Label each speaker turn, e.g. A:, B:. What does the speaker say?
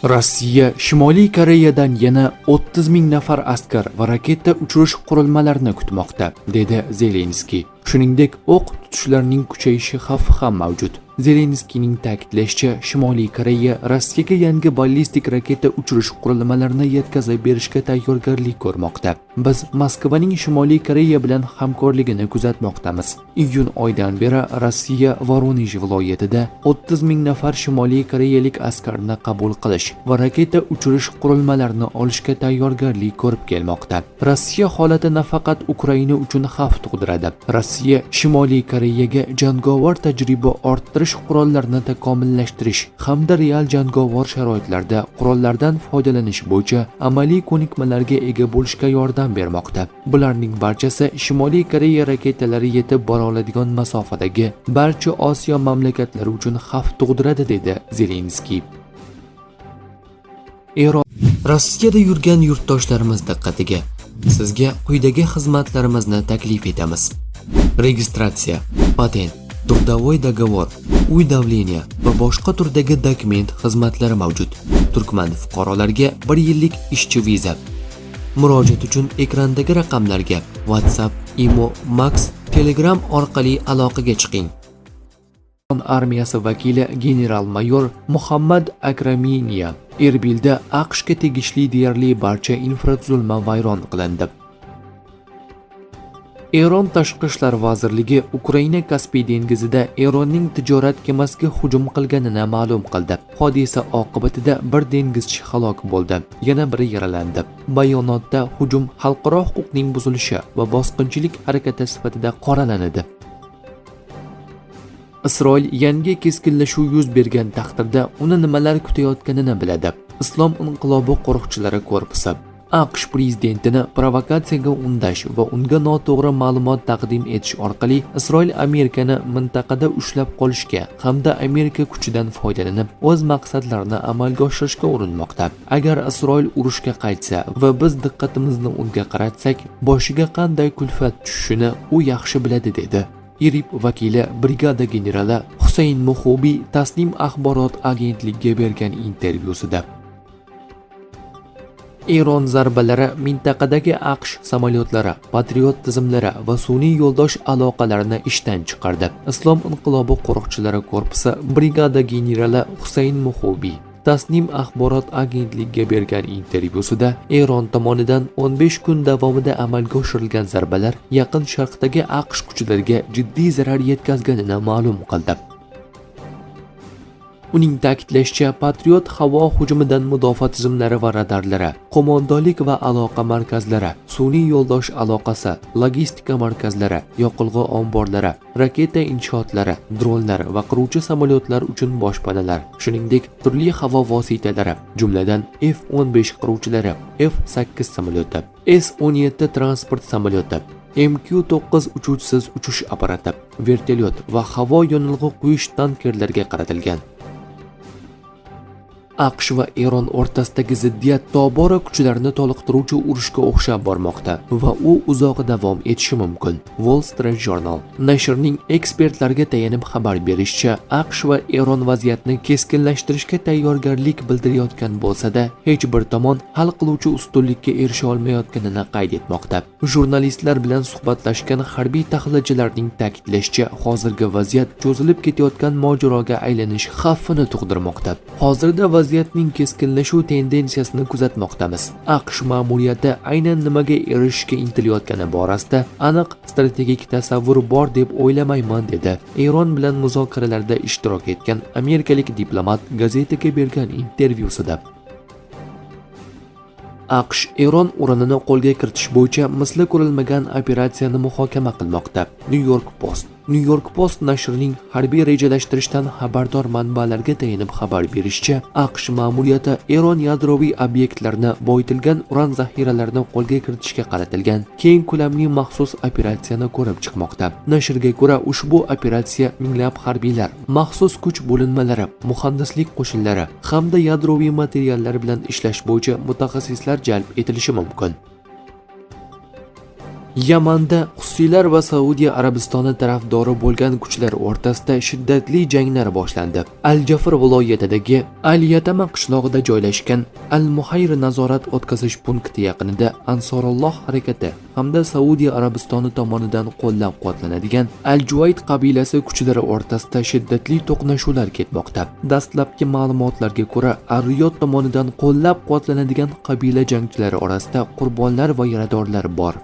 A: Rossiya Shimoliy Koreyadan yana 30 ming nafar askar va raketa uchirish qurilmalarini kutmoqda, dedi Zelenskiy. Shuningdek, o'q tutishlarning kuchayishi xavfi ham mavjud. Zelenskiyning ta'kidlashicha, Shimoliy Koreya Rossiyaga yangi ballistik raketa uchirish qurilmalarini yetkazib berishga tayyorgarlik ko'rmoqda. Biz Moskvaning Shimoliy Koreya bilan hamkorligini kuzatmoqdamiz. Iyun oyidan beri Rossiya Voronij viloyatida 30 ming nafar Shimoliy Koreyalik askarni qabul qilish va raketa uchirish qurilmalarini olishga tayyorgarlik ko'rib kelmoqda. Rossiya holati nafaqat Ukraina uchun xavf tug'diradi. Rossiya Shimoliy Koreyaga jangovar tajriba orttirish, qurollarini takomillashtirish hamda real jangovar sharoitlarda qurollardan foydalanish bo'yicha amaliy ko'nikmalarga ega bo'lishga yordam bermoqda. Bularning barchasi Shimoliy Koreya raketalari yetib bora oladigan masofadagi barcha Osiyo mamlakatlari uchun xavf tug'diradi, dedi Zelenskiy. Eron Rossiyada yurgan yurtdoshlarimiz diqqatiga. Sizga quyidagi xizmatlarimizni taklif etamiz. Registratsiya, patent, трудовой договор, uy davleniya va boshqa turdagi dokument xizmatlari mavjud. Turkman fuqarolarga 1 yillik ishchi viza. Murojaat uchun ekrandagi raqamlarga WhatsApp, Imo, Max, Telegram orqali aloqaga chiqing. Iroq armiyasi vakili general-mayor Muhammad Akraminiya Erbilda AQShga tegishli deyarli barcha infratuzilma vayron qilindi. Eron Tashqi ishlar vazirligi Ukraina Kaspiy dengizida Eronning tijorat kemasiga hujum qilganini ma'lum qildi. Hodisa oqibatida bir dengizchi halok bo'ldi, yana biri yaralandi. Bayonotda hujum xalqaro huquqning buzilishi va bosqinchilik harakati sifatida qoralanadi. Isroil yangi keskinlashuv yuz bergan taqdirda uni nimalar kutayotganini biladi. Islom inqilobi qo'riqchilari korpusi AQSh prezidentini provokatsiyaga undash va unga noto'g'ri ma'lumot taqdim etish orqali Isroil Amerikani mintaqada ushlab qolishga hamda Amerika kuchidan foydalanib o'z maqsadlarini amalga oshirishga urinmoqda. Agar Isroil urushga qaytsa va biz diqqatimizni unga qaratsak, boshiga qanday kulfat tushishini u yaxshi biladi, dedi IRIB vakili brigada generali Husayn Muhubiy Tasnim axborot agentligiga bergan intervyusida. Eron zarbalari mintaqadagi AQSh samolyotlari, Patriot tizimlari va sun'iy yo'ldosh aloqalarini ishdan chiqardi. Islom inqilobi qo'riqchilari korpusi brigada generali Husayn Muhubiy Tasnim axborot agentligiga bergan intervyusida Eron tomonidan 15 kun davomida amalga oshirilgan zarbalar Yaqin Sharqdagi AQSh kuchlariga jiddiy zarar yetkazganini ma'lum qildi. Uning ta'kidlashicha, Patriot havo hujumidan mudofaa tizimlari va radarlari, qo'mondonlik va aloqa markazlari, sun'iy yo'ldosh aloqasi, logistika markazlari, yoqilg'i omborlari, raketa inshootlari, dronlar va qiruvchi samolyotlar uchun boshpanalar, shuningdek turli havo vositalari, jumladan F-15 qiruvchilari, F-8 samolyoti, S-17 transport samolyoti, MQ-9 uchuvchisiz uchish apparati, vertolyot va havo yonilg'i quyish tankerlarga qaratilgan. AQSh va Eron o'rtasidagi ziddiyat tobora kuchlarni toliqtiruvchi urushga o'xshab bormoqda va u uzoq davom etishi mumkin. Wall Street Journal nashrning ekspertlarga tayanib xabar berishicha, AQSh va Eron vaziyatni keskinlashtirishga tayyorgarlik bildirayotgan bo'lsa-da, hech bir tomon hal qiluvchi ustunlikka erisha olmayotganini qayd etmoqda. Jurnalistlar bilan suhbatlashgan harbiy tahlilchilarning ta'kidlashicha, hozirgi vaziyat cho'zilib ketayotgan mojaroga aylanish xavfini tug'dirmoqda. Hozirda vaziyatning keskinlashuv tendensiyasini kuzatmoqdamiz. AQSh ma'muriyati aynan nimaga erishishga intilayotgani borasida aniq strategik tasavvur bor deb o'ylamayman, dedi Eron bilan muzokaralarda ishtirok etgan amerikalik diplomat gazetaga bergan intervyusida. AQSh Eron uranini qo'lga kiritish bo'yicha misli ko'rilmagan operatsiyani muhokama qilmoqda. New York Post nashrining harbiy rejalashtirishdan xabardor manbalarga tayanib xabar berishicha, AQSh ma'muriyati Eron yadroviy obyektlarini, boyitilgan uran zaxiralarini qo'lga kiritishga qaratilgan keng ko'lamli maxsus operatsiyani ko'rib chiqmoqda. Nashrga ko'ra, ushbu operatsiya minglab harbiylar, maxsus kuch bo'linmalari, muhandislik qo'shinlari hamda yadroviy materiallar bilan ishlash bo'yicha mutaxassislar jalb etilishi mumkin. Yamanda Husiylar va Saudiya Arabistoni tarafdori bo'lgan kuchlar o'rtasida shiddatli janglar boshlandi. Al-Jafr viloyatidagi Al-Yatama qishlog'ida joylashgan Al-Muhayr nazorat o'tkazish punkti yaqinida Ansorulloh harakati hamda Saudiya Arabistoni tomonidan qo'llab-quvvatlanadigan Al-Juvayd qabilasi kuchlari o'rtasida shiddatli to'qnashuvlar ketmoqda. Dastlabki ma'lumotlarga ko'ra, Ar-Riyod tomonidan qo'llab-quvvatlanadigan qabila jangchilari orasida qurbonlar va yaradorlar bor.